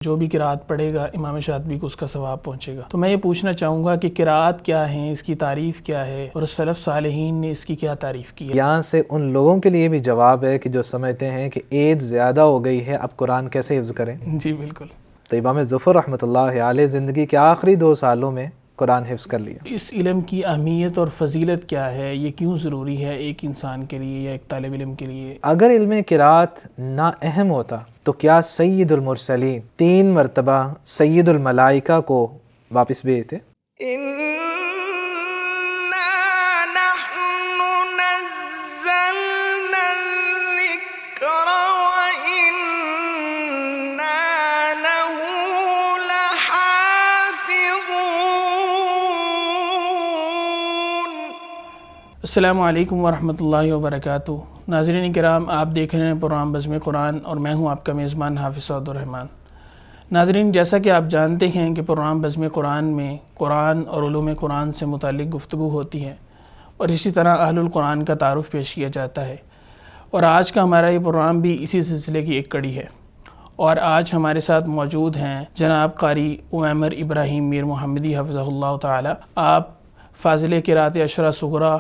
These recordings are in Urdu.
جو بھی قرأت پڑھے گا امام شاطبی کو اس کا ثواب پہنچے گا۔ تو میں یہ پوچھنا چاہوں گا کہ قرأت کیا ہیں، اس کی تعریف کیا ہے، اور سلف صالحین نے اس کی کیا تعریف کی ہے؟ یہاں سے ان لوگوں کے لیے بھی جواب ہے کہ جو سمجھتے ہیں کہ ایج زیادہ ہو گئی ہے، اب قرآن کیسے حفظ کریں۔ جی بالکل۔ تو امام ظفر رحمۃ اللہ علیہ زندگی کے آخری 2 سالوں میں قرآن حفظ کر لیا۔ اس علم کی اہمیت اور فضیلت کیا ہے، یہ کیوں ضروری ہے ایک انسان کے لیے یا ایک طالب علم کے لیے؟ اگر علم قرأت نا اہم ہوتا تو کیا سید المرسلین 3 مرتبہ سید الملائکہ کو واپس بھیجتے؟ السلام علیکم ورحمۃ اللہ وبرکاتہ۔ ناظرین کرام، آپ دیکھ رہے ہیں پروگرام بزم قرآن اور میں ہوں آپ کا میزبان حافظ سعود الرحمن۔ ناظرین، جیسا کہ آپ جانتے ہیں کہ پروگرام بزم قرآن میں قرآن اور علوم قرآن سے متعلق گفتگو ہوتی ہے اور اسی طرح اہل القرآن کا تعارف پیش کیا جاتا ہے، اور آج کا ہمارا یہ پروگرام بھی اسی سلسلے کی ایک کڑی ہے۔ اور آج ہمارے ساتھ موجود ہیں جناب قاری عمر ابراہیم میر محمدی حفظہ اللہ تعالی۔ آپ فاضل قرأت عشرہ صغریٰ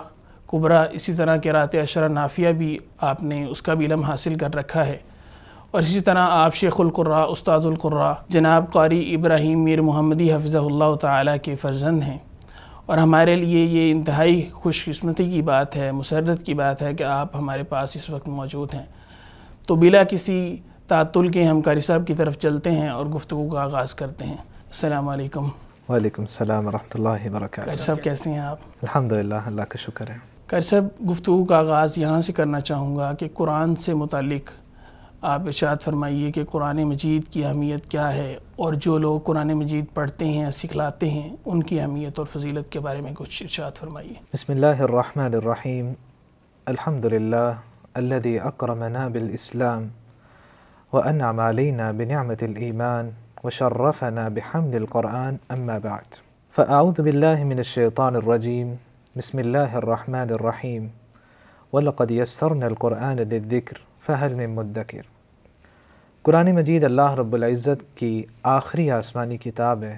کبریٰ، اسی طرح قرأت عشرہ نافیہ بھی آپ نے اس کا بھی علم حاصل کر رکھا ہے، اور اسی طرح آپ شیخ القراء استاد القراء جناب قاری ابراہیم میر محمدی حفظہ اللہ تعالی کے فرزند ہیں، اور ہمارے لیے یہ انتہائی خوش قسمتی کی بات ہے، مسرت کی بات ہے کہ آپ ہمارے پاس اس وقت موجود ہیں۔ تو بلا کسی تعطل کے ہم قاری صاحب کی طرف چلتے ہیں اور گفتگو کا آغاز کرتے ہیں۔ السلام علیکم۔ وعلیکم السلام ورحمۃ اللہ وبرکاتہ۔ قاری صاحب کیسے ہیں آپ؟ الحمدللہ، اللہ کا شکر ہے۔ قاری صاحب، گفتگو کا آغاز یہاں سے کرنا چاہوں گا کہ قرآن سے متعلق آپ ارشاد فرمائیے کہ قرآن مجید کی اہمیت کیا ہے، اور جو لوگ قرآن مجید پڑھتے ہیں سکھلاتے ہیں ان کی اہمیت اور فضیلت کے بارے میں کچھ ارشاد فرمائیے۔ بسم اللہ الرحمن الرحیم۔ الحمدللہ الذی اکرمنا بالاسلام وانعم علینا بنعمت الایمان وشرفنا بحمل القرآن اما بعد فاعوذ باللہ من الشیطان الرجیم۔ بسم اللہ الرحمن الرحیم۔ وَلَقَدْ يَسَّرْنَا الْقُرْآنَ لِلذِّكْرِ فَهَلْ مِن مُدَّكِرٍ۔ قرآن مجید اللہ رب العزت کی آخری آسمانی کتاب ہے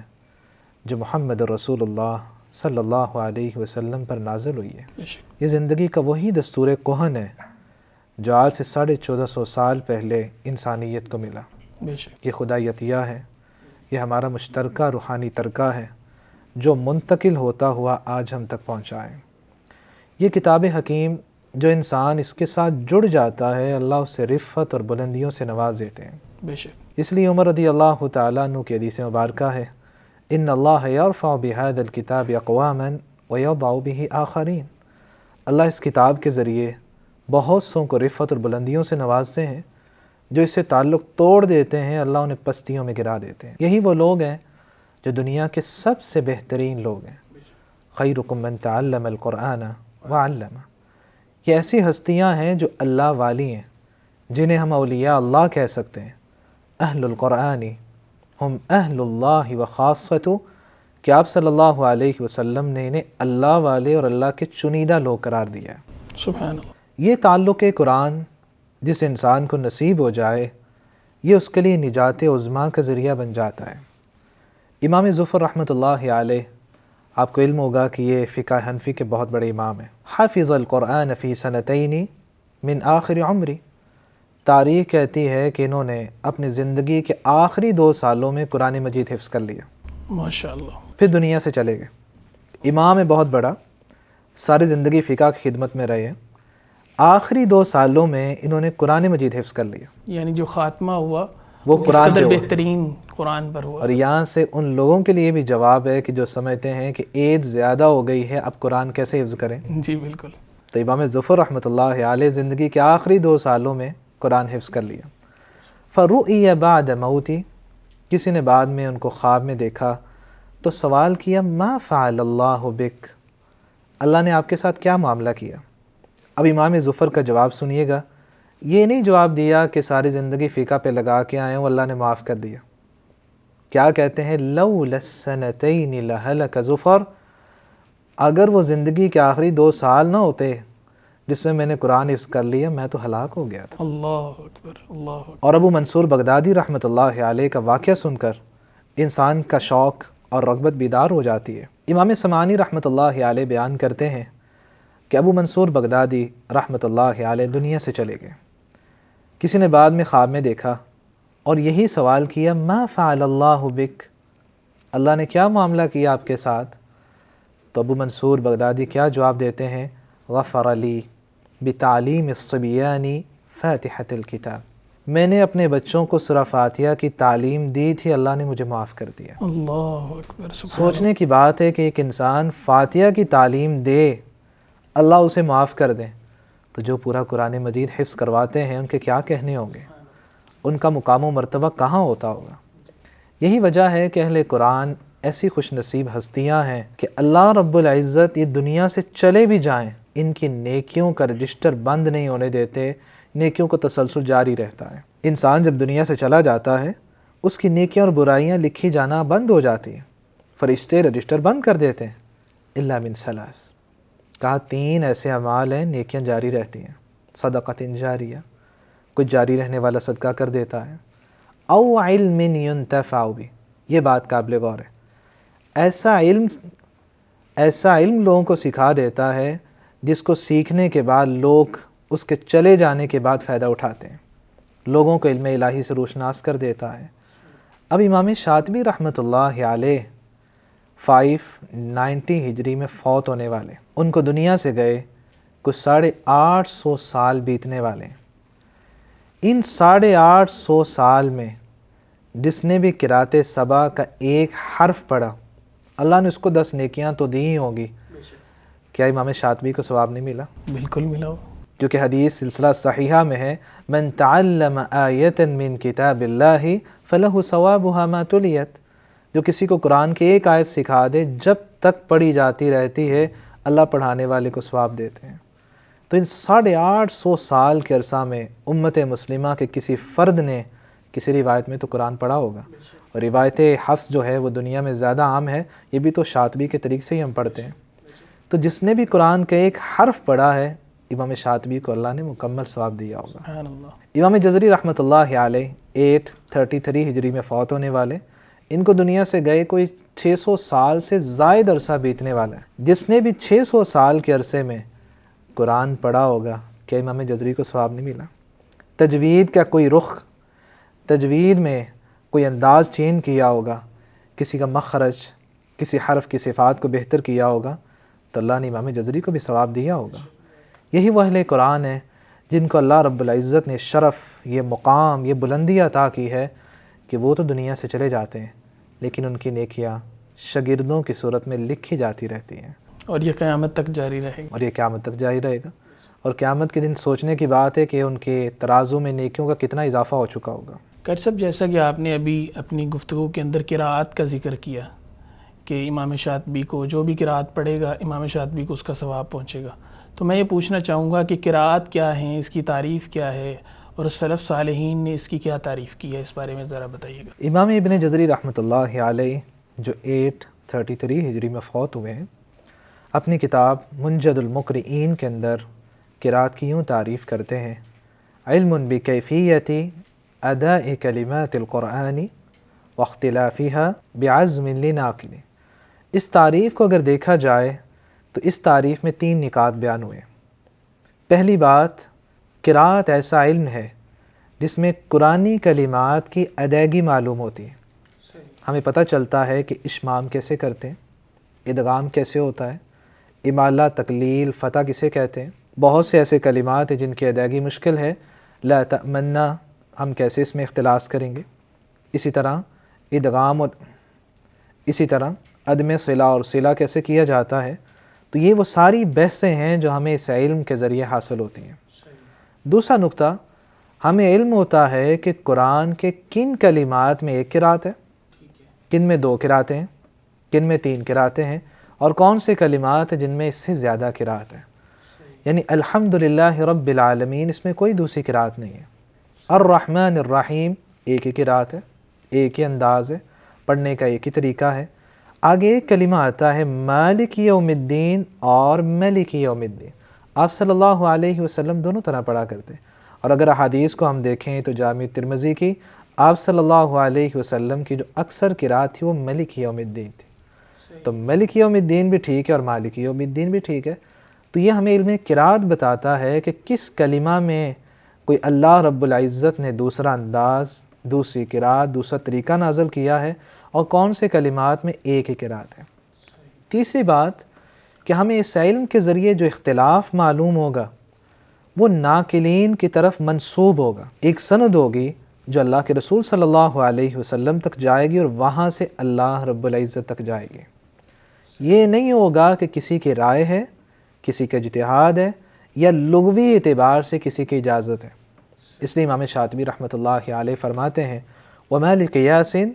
جو محمد رسول اللہ صلی اللہ علیہ وسلم پر نازل ہوئی ہے۔ یہ زندگی کا وہی دستور کہن ہے جو آج سے 1450 سال پہلے انسانیت کو ملا۔ یہ خدائی عطیہ ہے، یہ ہمارا مشترکہ روحانی ترکہ ہے جو منتقل ہوتا ہوا آج ہم تک پہنچا ہے۔ یہ کتاب حکیم جو انسان اس کے ساتھ جڑ جاتا ہے، اللہ اسے رفعت اور بلندیوں سے نواز دیتے ہیں۔ بے شک۔ اس لیے عمر رضی اللہ تعالیٰ عنہ کی حدیث مبارکہ ہے، ان اللہ یرفع بہذا الکتاب اقواما ویضع بہ آخرین۔ اللہ اس کتاب کے ذریعے بہت سوں کو رفعت اور بلندیوں سے نوازتے ہیں، جو اس سے تعلق توڑ دیتے ہیں اللہ انہیں پستیوں میں گرا دیتے ہیں۔ یہی وہ لوگ ہیں جو دنیا کے سب سے بہترین لوگ ہیں۔ خیرکم من تعلم القرآن وعلمہ۔ یہ ایسی ہستیاں ہیں جو اللہ والی ہیں، جنہیں ہم اولیاء اللہ کہہ سکتے ہیں۔ اہل القرآن ہم اہل اللہ وخاصۃ، کہ آپ صلی اللہ علیہ وسلم نے انہیں اللہ والے اور اللہ کے چنیدہ لوگ قرار دیا ہے۔ سبحان اللہ۔ یہ تعلق قرآن جس انسان کو نصیب ہو جائے، یہ اس کے لیے نجات عظمیٰ کا ذریعہ بن جاتا ہے۔ امام ظفر رحمۃ اللہ علیہ، آپ کو علم ہوگا کہ یہ فقہ حنفی کے بہت بڑے امام ہیں۔ حافظ القرآن فی سنتین من آخر عمری۔ تاریخ کہتی ہے کہ انہوں نے اپنی زندگی کے آخری 2 سالوں میں قرآن مجید حفظ کر لیا۔ ماشاءاللہ۔ پھر دنیا سے چلے گئے۔ امام ہے بہت بڑا، ساری زندگی فقہ کی خدمت میں رہے ہیں، آخری 2 سالوں میں انہوں نے قرآن مجید حفظ کر لیا۔ یعنی جو خاتمہ ہوا وہ کس قرآن قدر پہ ہوا۔ بہترین قرآن پر ہوا۔ اور یہاں سے ان لوگوں کے لیے بھی جواب ہے کہ جو سمجھتے ہیں کہ ایج زیادہ ہو گئی ہے، اب قرآن کیسے حفظ کریں۔ جی بالکل۔ تو امام ظفر رحمۃ اللہ علیہ زندگی کے آخری 2 سالوں میں قرآن حفظ کر لیا۔ فَرُؤِيَ بَعْدَ مَوْتِ، کسی نے بعد میں ان کو خواب میں دیکھا تو سوال کیا، مَا فَعَلَ اللَّهُ بِكَ، اللہ نے آپ کے ساتھ کیا معاملہ کیا۔ اب امام ظفر کا جواب سنیے گا۔ یہ نہیں جواب دیا کہ ساری زندگی فقہ پہ لگا کے آئے ہوں اللہ نے معاف کر دیا۔ کیا کہتے ہیں، لَوْلَا السَّنَتَيْنِ لَهَلَكَ ظُفَرَ، اگر وہ زندگی کے آخری 2 سال نہ ہوتے جس میں نے قرآن حفظ کر لیا میں تو ہلاک ہو گیا تھا۔ اللہ اکبر، اللہ اکبر۔ اور ابو منصور بغدادی رحمۃ اللہ علیہ کا واقعہ سن کر انسان کا شوق اور رغبت بیدار ہو جاتی ہے۔ امام سمعانی رحمۃ اللہ علیہ بیان کرتے ہیں کہ ابو منصور بغدادی رحمۃ اللہ علیہ دنیا سے چلے گئے۔ کسی نے بعد میں خواب میں دیکھا اور یہی سوال کیا، ما فعل اللہ بک، اللہ نے کیا معاملہ کیا آپ کے ساتھ؟ تو ابو منصور بغدادی کیا جواب دیتے ہیں، غفر لی بتعلیم الصبیان فاتحۃ الکتاب، میں نے اپنے بچوں کو سورہ فاتحہ کی تعلیم دی تھی، اللہ نے مجھے معاف کر دیا۔ اللہ اکبر، سبحان سوچنے کی بات ہے کہ ایک انسان فاتحہ کی تعلیم دے، اللہ اسے معاف کر دے، تو جو پورا قرآن مجید حفظ کرواتے ہیں ان کے کیا کہنے ہوں گے، ان کا مقام و مرتبہ کہاں ہوتا ہوگا۔ یہی وجہ ہے کہ اہل قرآن ایسی خوش نصیب ہستیاں ہیں کہ اللہ رب العزت یہ دنیا سے چلے بھی جائیں ان کی نیکیوں کا رجسٹر بند نہیں ہونے دیتے، نیکیوں کا تسلسل جاری رہتا ہے۔ انسان جب دنیا سے چلا جاتا ہے اس کی نیکیاں اور برائیاں لکھی جانا بند ہو جاتی ہیں، فرشتے رجسٹر بند کر دیتے ہیں، الا من ثلاث، کہا 3 ایسے اعمال ہیں نیکیاں جاری رہتی ہیں، صدقۃ جاریہ، کچھ جاری رہنے والا صدقہ کر دیتا ہے، او علم ینتفع بہ، یہ بات قابل غور ہے، ایسا علم لوگوں کو سکھا دیتا ہے جس کو سیکھنے کے بعد لوگ اس کے چلے جانے کے بعد فائدہ اٹھاتے ہیں، لوگوں کو علم الہی سے روشناس کر دیتا ہے۔ اب امام شاطبی رحمۃ اللہ علیہ 590 ہجری میں فوت ہونے والے، ان کو دنیا سے گئے کچھ 850 سال بیتنے والے ہیں۔ ان 850 سال میں جس نے بھی قرأت سبع کا ایک حرف پڑھا اللہ نے اس کو 10 نیکیاں تو دی ہی ہوں گی، کیا امام شاطبی کو ثواب نہیں ملا؟ بالکل ملا ہو، کیونکہ حدیث سلسلہ صحیحہ میں ہے، من تعلم آیۃ من کتاب اللہ فلہ ثوابها ما تلیت، جو کسی کو قرآن کی ایک آیت سکھا دے جب تک پڑھی جاتی رہتی ہے اللہ پڑھانے والے کو ثواب دیتے ہیں۔ تو ان 850 سال کے عرصہ میں امت مسلمہ کے کسی فرد نے کسی روایت میں تو قرآن پڑھا ہوگا، اور روایت حفظ جو ہے وہ دنیا میں زیادہ عام ہے، یہ بھی تو شاطبی کے طریق سے ہی ہم پڑھتے ہیں۔ تو جس نے بھی قرآن کا ایک حرف پڑھا ہے امام شاطبی کو اللہ نے مکمل ثواب دیا ہوگا۔ سبحان اللہ۔ امام جزری رحمۃ اللہ علیہ 833 ہجری میں فوت ہونے والے، ان کو دنیا سے گئے کوئی 600 سال سے زائد عرصہ بیتنے والا ہے۔ جس نے بھی 600 سال کے عرصے میں قرآن پڑھا ہوگا کیا امام جزری کو ثواب نہیں ملا؟ تجوید کا کوئی رخ، تجوید میں کوئی انداز چینج کیا ہوگا، کسی کا مخرج، کسی حرف کی صفات کو بہتر کیا ہوگا تو اللہ نے امام جزری کو بھی ثواب دیا ہوگا۔ یہی وہ اہل قرآن ہیں جن کو اللہ رب العزت نے شرف، یہ مقام، یہ بلندی عطا کی ہے کہ وہ تو دنیا سے چلے جاتے ہیں لیکن ان کی نیکیاں شاگردوں کی صورت میں لکھی جاتی رہتی ہیں، اور یہ قیامت تک جاری رہے گا، اور یہ قیامت تک جاری رہے گا۔ اور قیامت کے دن سوچنے کی بات ہے کہ ان کے ترازو میں نیکیوں کا کتنا اضافہ ہو چکا ہوگا۔ قاری صاحب جیسا کہ آپ نے ابھی اپنی گفتگو کے اندر قراءت کا ذکر کیا کہ امام شاطبی کو جو بھی قراءت پڑھے گا امام شاطبی کو اس کا ثواب پہنچے گا، تو میں یہ پوچھنا چاہوں گا کہ قراءت کیا ہیں، اس کی تعریف کیا ہے، اور سلف صالحین نے اس کی کیا تعریف کی ہے، اس بارے میں ذرا بتائیے گا۔ امام ابن جزری رحمۃ اللہ علیہ جو 833 ہجری میں فوت ہوئے ہیں، اپنی کتاب منجد المقرئین کے اندر قراءت کی یوں تعریف کرتے ہیں، علم بکیفیت اداء کلمات القرآن واختلافها بعزم لناقل۔ اس تعریف کو اگر دیکھا جائے تو اس تعریف میں 3 نکات بیان ہوئے۔ پہلی بات، قراءت ایسا علم ہے جس میں قرآنی کلمات کی ادائیگی معلوم ہوتی ہے، ہمیں پتہ چلتا ہے کہ اشمام کیسے کرتے ہیں، ادغام کیسے ہوتا ہے، امالہ، تقلیل، فتح کسے کہتے ہیں۔ بہت سے ایسے کلمات ہیں جن کی ادائیگی مشکل ہے، لا تأمنا ہم کیسے اس میں اختلاس کریں گے، اسی طرح ادغام، اور اسی طرح عدم صلہ اور صلہ کیسے کیا جاتا ہے۔ تو یہ وہ ساری بحثیں ہیں جو ہمیں اس علم کے ذریعے حاصل ہوتی ہیں۔ دوسرا نقطہ، ہمیں علم ہوتا ہے کہ قرآن کے کن کلمات میں ایک قرأت ہے، کن میں 2 قرأتیں ہیں، کن میں 3 قرأتیں ہیں، اور کون سے کلمات ہیں جن میں اس سے زیادہ قرأت ہے۔ یعنی الحمدللہ رب العالمین اس میں کوئی دوسری قرأت نہیں ہے، الرحمن الرحیم ایک ہی قرأت ہے، ایک ہی انداز ہے، پڑھنے کا ایک ہی طریقہ ہے۔ آگے ایک کلمہ آتا ہے مالک یوم الدین اور ملک یوم الدین، آپ صلی اللہ علیہ وسلم دونوں طرح پڑھا کرتے. اور اگر احادیث کو ہم دیکھیں تو جامع ترمذی کی آپ صلی اللہ علیہ وسلم کی جو اکثر قرات تھی وہ مالک یوم الدین تھی. تو مالک یوم الدین بھی ٹھیک ہے اور مالک یوم الدین بھی ٹھیک ہے. تو یہ ہمیں علم قرات بتاتا ہے کہ کس کلمہ میں کوئی اللہ رب العزت نے دوسرا انداز، دوسری قرات، دوسرا طریقہ نازل کیا ہے اور کون سے کلمات میں ایک ہی قرات ہے. تیسری بات کہ ہمیں اس علم کے ذریعے جو اختلاف معلوم ہوگا وہ ناقلین کی طرف منسوب ہوگا. ایک سند ہوگی جو اللہ کے رسول صلی اللہ علیہ وسلم تک جائے گی اور وہاں سے اللہ رب العزت تک جائے گی. یہ نہیں ہوگا کہ کسی کی رائے ہے، کسی کا اجتہاد ہے یا لغوی اعتبار سے کسی کی اجازت ہے. اس لیے امام شاطبی رحمۃ اللہ علیہ فرماتے ہیں وَمَا لِقِيَاسٍ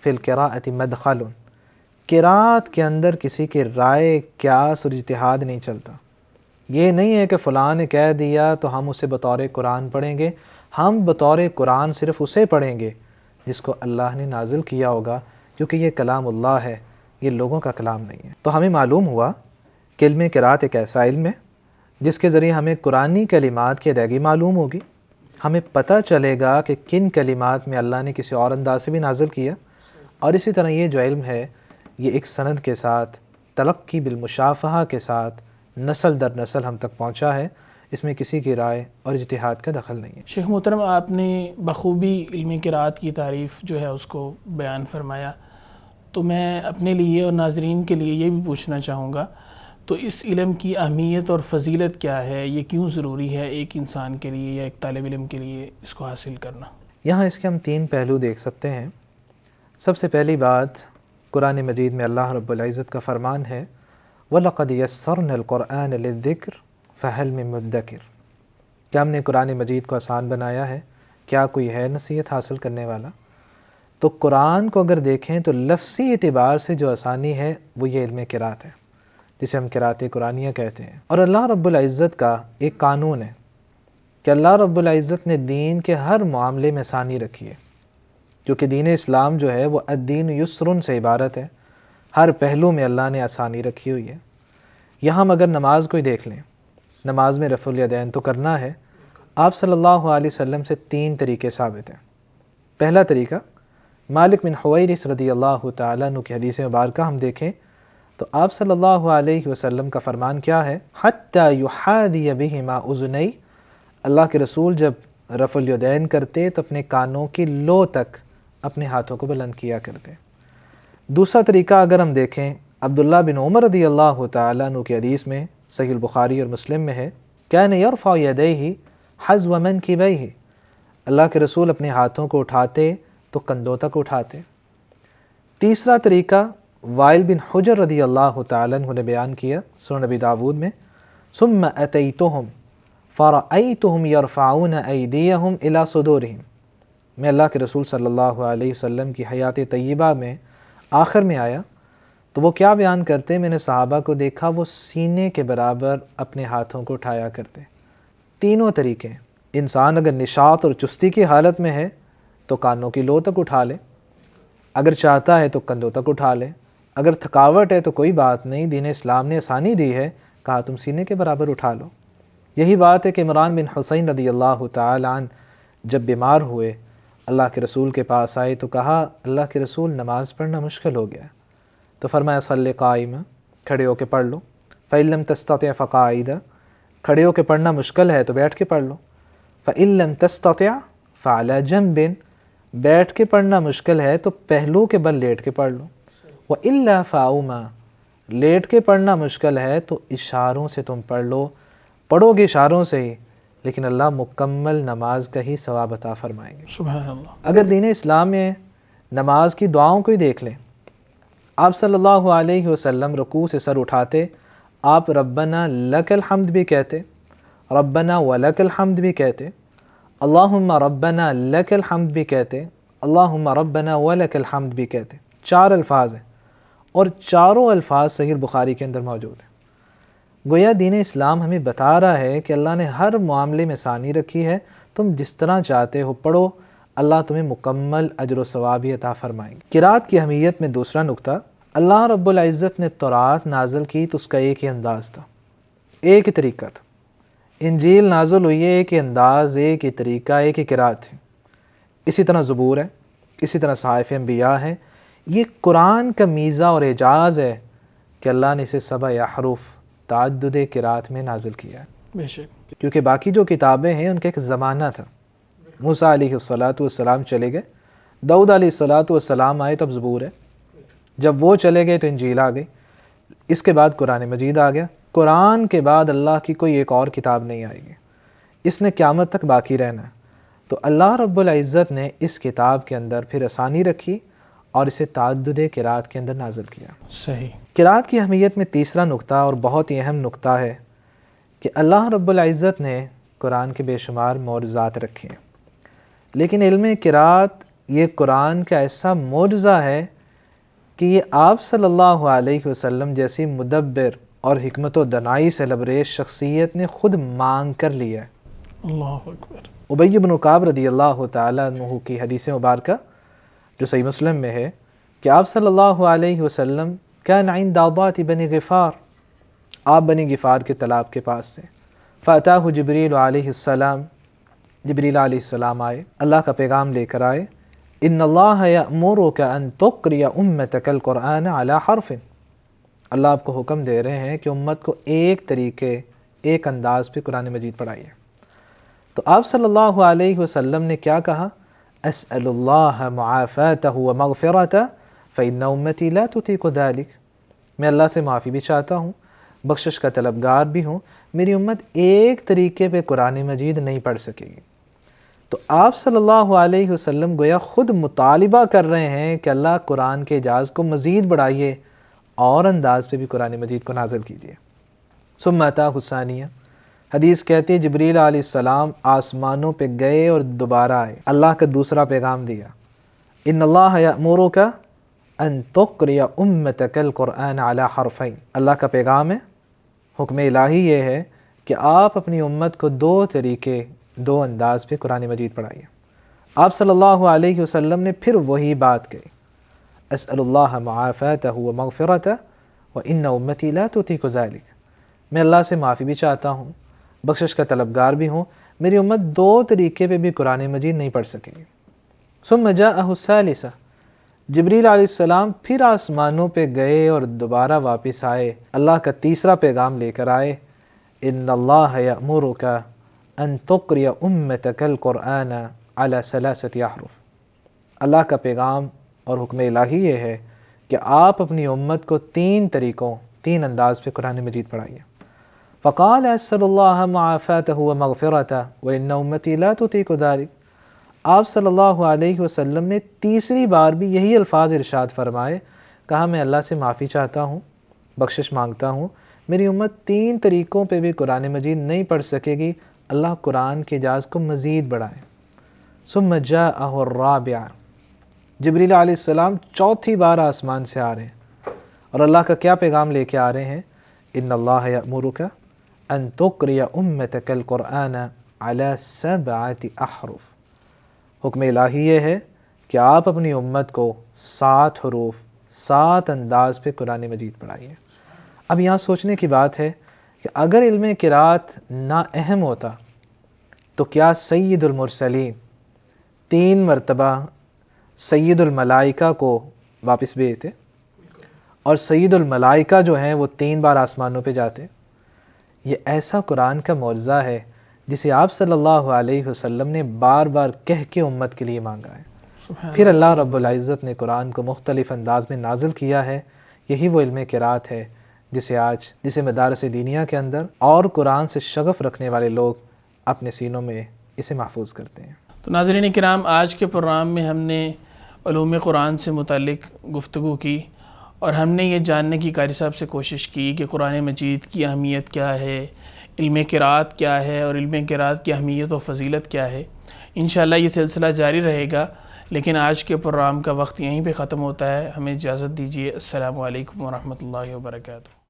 فِي الْقِرَاءَةِ مَدْخَلٌ، قرات کے اندر کسی کی رائے، قیاس اور اجتہاد نہیں چلتا. یہ نہیں ہے کہ فلاں نے کہہ دیا تو ہم اسے بطور قرآن پڑھیں گے. ہم بطور قرآن صرف اسے پڑھیں گے جس کو اللہ نے نازل کیا ہوگا، کیونکہ یہ کلام اللہ ہے، یہ لوگوں کا کلام نہیں ہے. تو ہمیں معلوم ہوا کہ علم قرات ایک ایسا علم ہے جس کے ذریعے ہمیں قرآنی کلمات کی ادائیگی معلوم ہوگی. ہمیں پتہ چلے گا کہ کن کلمات میں اللہ نے کسی اور انداز سے بھی نازل کیا. اور اسی طرح یہ جو علم ہے یہ ایک سند کے ساتھ، تلقی بالمشافہہ کے ساتھ نسل در نسل ہم تک پہنچا ہے. اس میں کسی کی رائے اور اجتہاد کا دخل نہیں ہے. شیخ محترم، آپ نے بخوبی علم قرات کی تعریف جو ہے اس کو بیان فرمایا. تو میں اپنے لیے اور ناظرین کے لیے یہ بھی پوچھنا چاہوں گا، تو اس علم کی اہمیت اور فضیلت کیا ہے؟ یہ کیوں ضروری ہے ایک انسان کے لیے یا ایک طالب علم کے لیے اس کو حاصل کرنا؟ یہاں اس کے ہم 3 پہلو دیکھ سکتے ہیں. سب سے پہلی بات، قرآن مجید میں اللہ رب العزت کا فرمان ہے وَلَقَدْ يَسَّرْنَا الْقُرْآنَ لِلذِّكْرِ فَهَلْ مِن مُدَّكِرٍ، کہ ہم نے قرآن مجید کو آسان بنایا ہے، کیا کوئی ہے نصیحت حاصل کرنے والا؟ تو قرآن کو اگر دیکھیں تو لفظی اعتبار سے جو آسانی ہے وہ یہ علم قرات ہے، جسے ہم قرات قرآنیہ کہتے ہیں. اور اللہ رب العزت کا ایک قانون ہے کہ اللہ رب العزت نے دین کے ہر معاملے میں آسانی رکھی ہے، کیونکہ دین اسلام جو ہے وہ الدین یسر سے عبارت ہے. ہر پہلو میں اللہ نے آسانی رکھی ہوئی ہے. یہاں ہم اگر نماز کو ہی دیکھ لیں، نماز میں رفع الیدین تو کرنا ہے. آپ صلی اللہ علیہ وسلم سے 3 طریقے ثابت ہیں. پہلا طریقہ مالک بن حویرث رضی اللہ تعالیٰ عنہ کی حدیث مبارکہ ہم دیکھیں تو آپ صلی اللہ علیہ وسلم کا فرمان کیا ہے؟ حتی یحاذی بہما اذنی، اللہ کے رسول جب رفع الیدین کرتے تو اپنے کانوں کی لو تک اپنے ہاتھوں کو بلند کیا کرتے. دوسرا طریقہ اگر ہم دیکھیں، عبداللہ بن عمر رضی اللہ تعالیٰ عنہ کی حدیث میں صحیح البخاری اور مسلم میں ہے کان یرفع یدیہ حذو منکبیہ، اللہ کے رسول اپنے ہاتھوں کو اٹھاتے تو کندھوں تک اٹھاتے. تیسرا طریقہ وائل بن حجر رضی اللہ تعالیٰ عنہ نے بیان کیا سنن نبی داود میں، ثم اتیتہم فرأیتہم یرفعون ایدیہم الی صدورہم، میں اللہ کے رسول صلی اللہ علیہ وسلم کی حیات طیبہ میں آخر میں آیا تو وہ کیا بیان کرتے؟ میں نے صحابہ کو دیکھا وہ سینے کے برابر اپنے ہاتھوں کو اٹھایا کرتے. تینوں طریقے، انسان اگر نشاط اور چستی کی حالت میں ہے تو کانوں کی لو تک اٹھا لے، اگر چاہتا ہے تو کندھوں تک اٹھا لے، اگر تھکاوٹ ہے تو کوئی بات نہیں، دین اسلام نے آسانی دی ہے، کہا تم سینے کے برابر اٹھا لو. یہی بات ہے کہ عمران بن حسین رضی اللہ تعالی عنہ جب بیمار ہوئے اللہ کے رسول کے پاس آئے تو کہا اللہ کے رسول نماز پڑھنا مشکل ہو گیا، تو فرمایا صلی قائما، کھڑے ہو کے پڑھ لو، فإن لم تستطع فقاعدا، کھڑے ہو کے پڑھنا مشکل ہے تو بیٹھ کے پڑھ لو، فإن لم تستطع فعلى جنب، بیٹھ کے پڑھنا مشکل ہے تو پہلو کے بل لیٹ کے پڑھ لو، وإلا فأوما، لیٹ کے پڑھنا مشکل ہے تو اشاروں سے تم پڑھ لو. پڑھو گے اشاروں سے ہی لیکن اللہ مکمل نماز کا ہی ثواب عطا فرمائیں گے. سبحان اللہ. اگر دین اسلام میں نماز کی دعاؤں کو ہی دیکھ لیں، آپ صلی اللہ علیہ وسلم رکوع سے سر اٹھاتے آپ ربنا لک الحمد بھی کہتے، ربنا ولک الحمد بھی کہتے، اللہم ربنا لک الحمد بھی کہتے، اللہم ربنا ولک الحمد بھی کہتے. 4 الفاظ ہیں اور چاروں الفاظ صحیح بخاری کے اندر موجود ہیں. گویا دین اسلام ہمیں بتا رہا ہے کہ اللہ نے ہر معاملے میں آسانی رکھی ہے، تم جس طرح چاہتے ہو پڑھو، اللہ تمہیں مکمل اجر و ثواب عطا فرمائیں گے. قرات کی اہمیت میں دوسرا نقطہ، اللہ رب العزت نے تورات نازل کی تو اس کا ایک ہی انداز تھا، ایک ہی طریقہ تھا. انجیل نازل ہوئی ہے ایک ہی انداز، ایک ہی طریقہ، ایک ہی قرات ہے. اسی طرح زبور ہے، اسی طرح صحائف انبیاء ہیں. یہ قرآن کا میزہ اور اعجاز ہے کہ اللہ نے اسے 7 احرف تعدد قرات میں نازل کیا ہے. بے شک. کیونکہ باقی جو کتابیں ہیں ان کا ایک زمانہ تھا. موسیٰ علیہ السلام چلے گئے، داؤد علیہ السلام آئے تو اب زبور ہے، جب وہ چلے گئے تو انجیل آ گئی، اس کے بعد قرآن مجید آ گیا. قرآن کے بعد اللہ کی کوئی ایک اور کتاب نہیں آئے گی، اس نے قیامت تک باقی رہنا ہے. تو اللہ رب العزت نے اس کتاب کے اندر پھر آسانی رکھی اور اسے تعدد قرات کے اندر نازل کیا. صحیح. قرات کی اہمیت میں تیسرا نقطہ اور بہت ہی اہم نقطہ ہے کہ اللہ رب العزت نے قرآن کے بے شمار معجزات رکھے ہیں، لیکن علم قرات یہ قرآن کا ایسا معجزہ ہے کہ یہ آپ صلی اللہ علیہ وسلم جیسی مدبر اور حکمت و دنائی سے لبریز شخصیت نے خود مانگ کر لیا ہے. اللہ اکبر. ابی بن کعب رضی اللہ تعالیٰ عنہ کی حدیث مبارکہ جو صحیح مسلم میں ہے کہ آپ صلی اللہ علیہ وسلم کان عند ضات بنی غفار، آپ بنی غفار کے تالاب کے پاس سے، فاتاہ جبریل علیہ السلام، جبریل علیہ السلام آئے، اللہ کا پیغام لے کر آئے. ان اللہ یأمرک ان تقری امتک القرآن علی حرف، اللہ آپ کو حکم دے رہے ہیں کہ امت کو ایک طریقے، ایک انداز پہ قرآن مجید پڑھائیے. تو آپ صلی اللہ علیہ وسلم نے کیا کہا؟ اسأل اللہ معافاتہ ومغفرتہ فإن امتی لا تطیق ذلک، میں اللہ سے معافی بھی چاہتا ہوں، بخشش کا طلبگار بھی ہوں، میری امت ایک طریقے پہ قرآن مجید نہیں پڑھ سکے گی. تو آپ صلی اللہ علیہ وسلم گویا خود مطالبہ کر رہے ہیں کہ اللہ قرآن کے اعجاز کو مزید بڑھائیے اور انداز پہ بھی قرآن مجید کو نازل کیجیے. ثم اتاہ الثانیہ، حدیث کہتی ہے جبریل علیہ السلام آسمانوں پہ گئے اور دوبارہ آئے، اللہ کا دوسرا پیغام دیا. ان اللہ یأمرک ان تقری امتک القرآن علی حرفین، اللہ کا پیغام ہے، حکم الہی یہ ہے کہ آپ اپنی امت کو 2 طریقے، 2 انداز پہ قرآن مجید پڑھائیے. آپ صلی اللہ علیہ وسلم نے پھر وہی بات کہی، اسأل اللہ معافاتہ ومغفرتہ وان امتی لا تطیق ذلک، میں اللہ سے معافی بھی چاہتا ہوں، بخشش کا طلبگار بھی ہوں، میری امت 2 طریقے پہ بھی قرآن مجید نہیں پڑھ سکے گی. ثم جاءہ الثالثہ، جبریل علیہ السلام پھر آسمانوں پہ گئے اور دوبارہ واپس آئے، اللہ کا تیسرا پیغام لے کر آئے. ان اللہ یأمرک ان تقری امتک القرآن علی 3 احرف، اللہ کا پیغام اور حکم الہی یہ ہے کہ آپ اپنی امت کو 3 طریقوں، 3 انداز پہ قرآن مجید پڑھائیے. فقال اسأل اللہ معافاتہ ومغفرتہ وان امتی لا تطیق ذلک، آپ صلی اللہ علیہ وسلم نے تیسری بار بھی یہی الفاظ ارشاد فرمائے، کہا میں اللہ سے معافی چاہتا ہوں، بخشش مانگتا ہوں، میری امت 3 طریقوں پہ بھی قرآن مجید نہیں پڑھ سکے گی، اللہ قرآن کے اعجاز کو مزید بڑھائے. ثم جاءہ الرابعہ، جبریل علیہ السلام چوتھی بار آسمان سے آ رہے ہیں اور اللہ کا کیا پیغام لے کے آ رہے ہیں؟ ان اللہ یأمرک ان تقری امتک القرآن علی 7 احرف، حکم الہی یہ ہے کہ آپ اپنی امت کو 7 حروف، 7 انداز پہ قرآن مجید پڑھائیے. اب یہاں سوچنے کی بات ہے کہ اگر علم قرات نہ اہم ہوتا تو کیا سید المرسلین 3 مرتبہ سید الملائکہ کو واپس بھیجتے، اور سید الملائکہ جو ہیں وہ 3 بار آسمانوں پہ جاتے؟ یہ ایسا قرآن کا معجزہ ہے جسے آپ صلی اللہ علیہ وسلم نے بار بار کہہ کے امت کے لیے مانگا ہے. پھر اللہ رب العزت نے قرآن کو مختلف انداز میں نازل کیا ہے. یہی وہ علم قرات ہے جسے مدارس دینیہ کے اندر اور قرآن سے شغف رکھنے والے لوگ اپنے سینوں میں اسے محفوظ کرتے ہیں. تو ناظرین کرام، آج کے پروگرام میں ہم نے علوم قرآن سے متعلق گفتگو کی اور ہم نے یہ جاننے کی قاری صاحب سے کوشش کی کہ قرآن مجید کی اہمیت کیا ہے، علم قرات کیا ہے اور علم قرات کی اہمیت و فضیلت کیا ہے. انشاءاللہ یہ سلسلہ جاری رہے گا، لیکن آج کے پروگرام کا وقت یہیں پہ ختم ہوتا ہے. ہمیں اجازت دیجیے. السلام علیکم ورحمۃ اللہ وبرکاتہ.